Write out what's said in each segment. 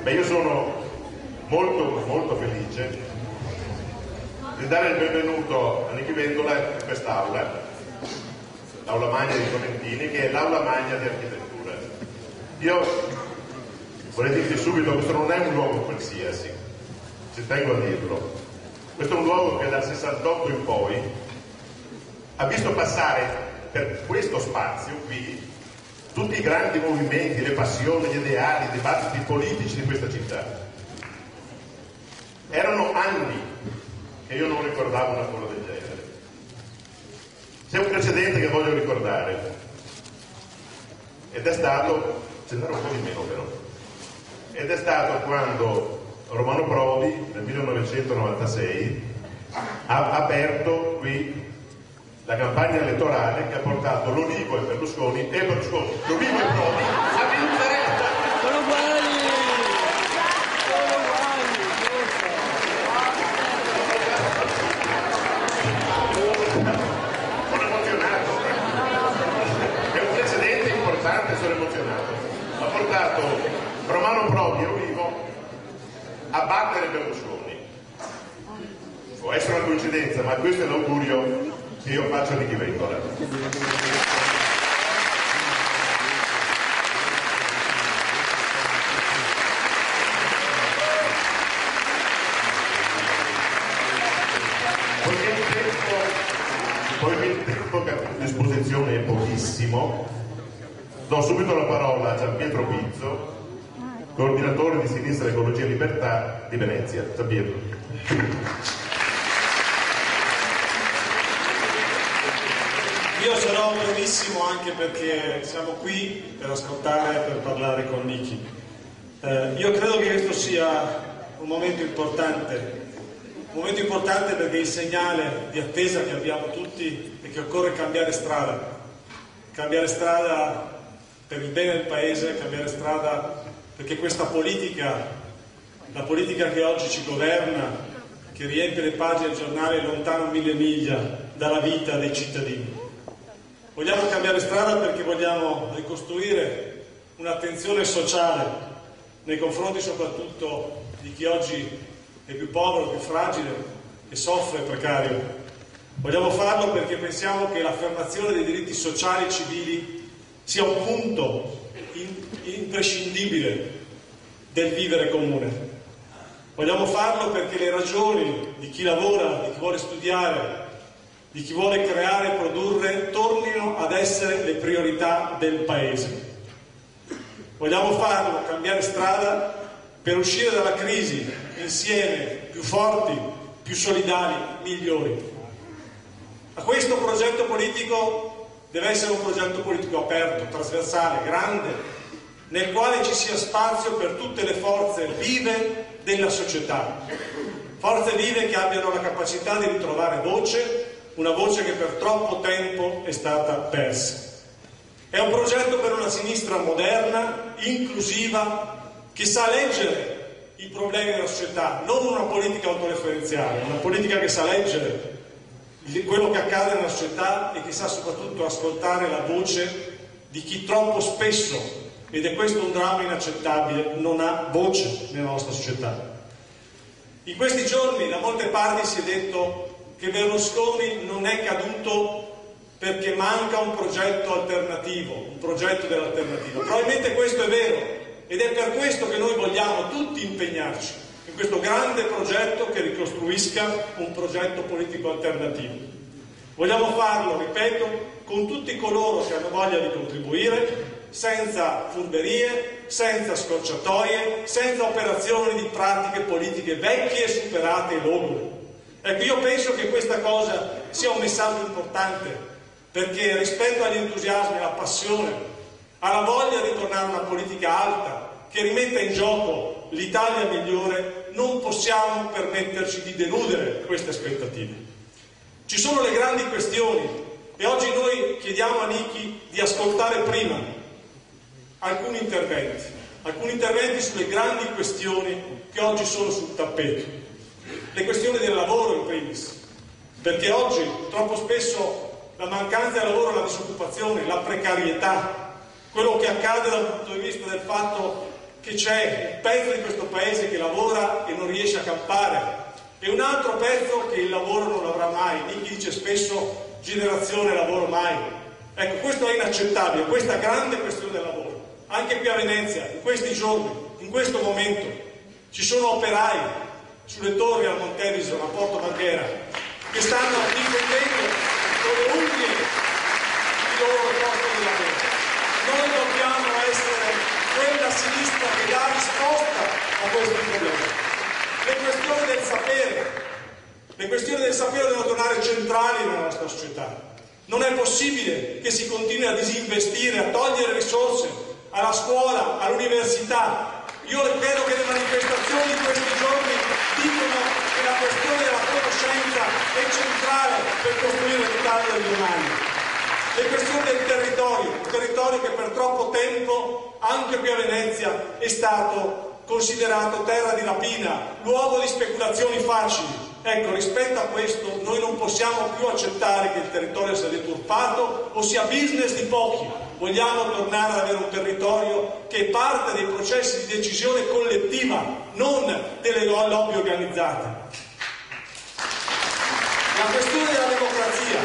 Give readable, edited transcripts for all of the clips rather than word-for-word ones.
Beh, io sono molto felice di dare il benvenuto a Nichi Vendola in quest'aula, l'aula magna di Comentini, che è l'aula magna di architettura. Io vorrei dirti subito, questo non è un luogo qualsiasi, ci tengo a dirlo. Questo è un luogo che dal 68 in poi ha visto passare per questo spazio qui tutti i grandi movimenti, le passioni, gli ideali, i dibattiti politici di questa città. Erano anni che io non ricordavo una cosa del genere. C'è un precedente che voglio ricordare, ed è stato, ce n'era un po' di meno però, ed è stato quando Romano Prodi nel 1996 ha aperto qui la campagna elettorale che ha portato l'Ulivo e Berlusconi, l'Ulivo e Prodi a vincere. Sono uguali! Sono emozionato. È un precedente importante, sono emozionato. Ha portato Romano Prodi e Ulivo a battere Berlusconi. Può essere una coincidenza, ma questo è l'augurio che io faccio a Nichi Vendola. Poiché il tempo che a disposizione è pochissimo, do subito la parola a Gianpietro Pizzo, coordinatore di Sinistra Ecologia e Libertà di Venezia. Gianpietro. Io sarò brevissimo anche perché siamo qui per ascoltare e per parlare con Nichi. Io credo che questo sia un momento importante perché il segnale di attesa che abbiamo tutti è che occorre cambiare strada per il bene del Paese, cambiare strada perché questa politica, la politica che oggi ci governa, che riempie le pagine del giornale, è lontano 1000 miglia dalla vita dei cittadini. Vogliamo cambiare strada perché vogliamo ricostruire un'attenzione sociale nei confronti soprattutto di chi oggi è più povero, più fragile, che soffre, precario. Vogliamo farlo perché pensiamo che l'affermazione dei diritti sociali e civili sia un punto imprescindibile del vivere comune. Vogliamo farlo perché le ragioni di chi lavora, di chi vuole studiare, di chi vuole creare e produrre tornino ad essere le priorità del Paese. Vogliamo farlo, cambiare strada per uscire dalla crisi insieme, più forti, più solidali, migliori. Ma questo progetto politico deve essere un progetto politico aperto, trasversale, grande, nel quale ci sia spazio per tutte le forze vive della società, forze vive che abbiano la capacità di ritrovare voce, una voce che per troppo tempo è stata persa. È un progetto per una sinistra moderna, inclusiva, che sa leggere i problemi della società, non una politica autoreferenziale, una politica che sa leggere quello che accade nella società e che sa soprattutto ascoltare la voce di chi troppo spesso, ed è questo un dramma inaccettabile, non ha voce nella nostra società. In questi giorni da molte parti si è detto che Berlusconi non è caduto perché manca un progetto alternativo, un progetto dell'alternativa. Probabilmente questo è vero ed è per questo che noi vogliamo tutti impegnarci in questo grande progetto che ricostruisca un progetto politico alternativo. Vogliamo farlo, ripeto, con tutti coloro che hanno voglia di contribuire, senza furberie, senza scorciatoie, senza operazioni di pratiche politiche vecchie, superate e logore. Ecco, io penso che questa cosa sia un messaggio importante, perché rispetto agli entusiasmi, alla passione, alla voglia di tornare a una politica alta, che rimetta in gioco l'Italia migliore, non possiamo permetterci di deludere queste aspettative. Ci sono le grandi questioni e oggi noi chiediamo a Nichi di ascoltare prima alcuni interventi sulle grandi questioni che oggi sono sul tappeto. Le questioni del lavoro in primis, perché oggi troppo spesso la mancanza di lavoro, la disoccupazione, la precarietà, quello che accade dal punto di vista del fatto che c'è un pezzo di questo paese che lavora e non riesce a campare, e un altro pezzo che il lavoro non avrà mai. Nichi dice spesso generazione lavoro mai. Ecco, questo è inaccettabile, questa grande questione del lavoro. Anche qui a Venezia, in questi giorni, in questo momento, ci sono operai sulle torri al Montedison, a Porto Marghera, che stanno difendendo con le unghie i loro posti di lavoro. Noi dobbiamo essere quella sinistra che dà risposta a questi problemi. Le questioni del sapere devono tornare centrali nella nostra società. Non è possibile che si continui a disinvestire, a togliere risorse alla scuola, all'università. Io credo che le manifestazioni di questi giorni dicono che la questione della conoscenza è centrale per costruire l'Italia del domani. Le questioni del territorio, un territorio che per troppo tempo, anche qui a Venezia, è stato considerato terra di rapina, luogo di speculazioni facili. Ecco, rispetto a questo noi non possiamo più accettare che il territorio sia deturpato o sia business di pochi. Vogliamo tornare ad avere un territorio che è parte dei processi di decisione collettiva, non delle lobby organizzate. La questione della democrazia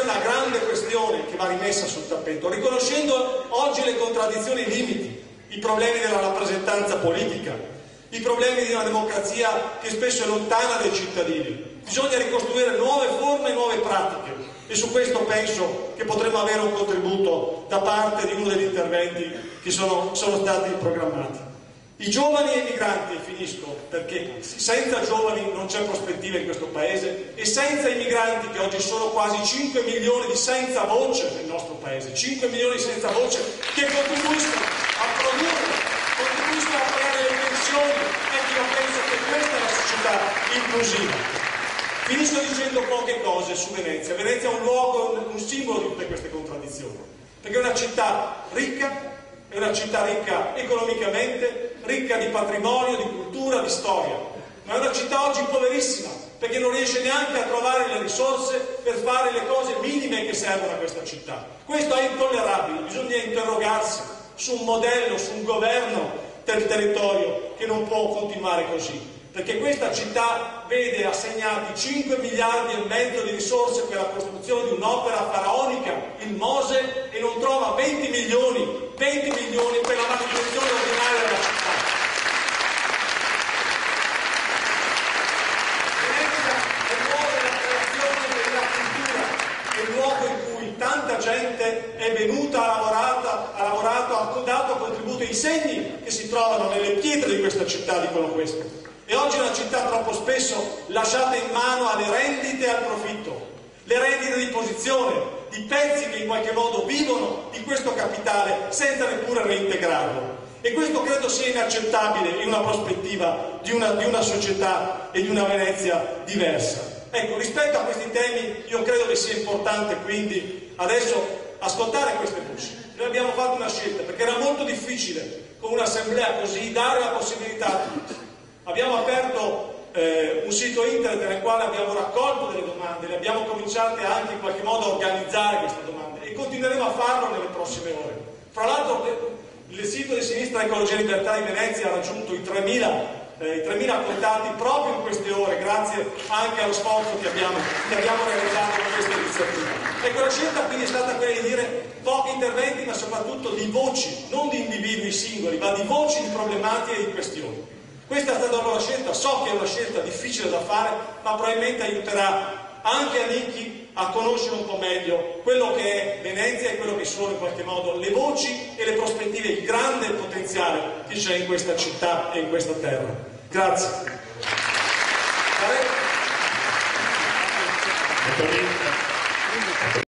è una grande questione che va rimessa sul tappeto, riconoscendo oggi le contraddizioni e i limiti, i problemi della rappresentanza politica, i problemi di una democrazia che spesso è lontana dai cittadini. Bisogna ricostruire nuove forme e nuove pratiche, e su questo penso che potremo avere un contributo da parte di uno degli interventi che sono stati programmati. I giovani e i migranti, finisco, perché senza giovani non c'è prospettiva in questo paese, e senza i migranti, che oggi sono quasi 5 milioni di senza voce nel nostro paese, 5 milioni di senza voce che contribuiscono a produrre, contribuiscono a pagare le pensioni. Ecco, io penso che questa è la società inclusiva. Finisco dicendo poche cose su Venezia. Venezia è un luogo, un simbolo di tutte queste contraddizioni, perché è una città ricca economicamente, ricca di patrimonio, di cultura, di storia, ma è una città oggi poverissima, perché non riesce neanche a trovare le risorse per fare le cose minime che servono a questa città. Questo è intollerabile, bisogna interrogarsi su un modello, su un governo del territorio che non può continuare così. Perché questa città vede assegnati 5 miliardi e mezzo di risorse per la costruzione di un'opera faraonica, il Mose, e non trova 20 milioni per la manutenzione ordinaria della città. Venezia è il luogo della creazione e della cultura, è il luogo in cui tanta gente è venuta, ha lavorato, ha dato contributo. I segni che si trovano nelle pietre di questa città dicono questo. E oggi è una città troppo spesso lasciata in mano alle rendite e al profitto, le rendite di posizione, di pezzi che in qualche modo vivono di questo capitale senza neppure reintegrarlo. E questo credo sia inaccettabile in una prospettiva di una società e di una Venezia diversa. Ecco, rispetto a questi temi io credo che sia importante quindi adesso ascoltare queste voci. Noi abbiamo fatto una scelta perché era molto difficile con un'assemblea così dare la possibilità a tutti. Abbiamo aperto un sito internet nel quale abbiamo raccolto delle domande, le abbiamo cominciate anche in qualche modo a organizzare queste domande e continueremo a farlo nelle prossime ore. Fra l'altro il sito di Sinistra Ecologia e Libertà di Venezia ha raggiunto i 3.000 contatti proprio in queste ore, grazie anche allo sforzo che abbiamo realizzato con questa iniziativa. Ecco, la scelta quindi è stata quella di dire pochi interventi, ma soprattutto di voci, non di individui singoli, ma di voci, di problematiche e di questioni. Questa è stata la scelta, so che è una scelta difficile da fare, ma probabilmente aiuterà anche a Nichi a conoscere un po' meglio quello che è Venezia e quello che sono in qualche modo le voci e le prospettive, il grande potenziale che c'è in questa città e in questa terra. Grazie.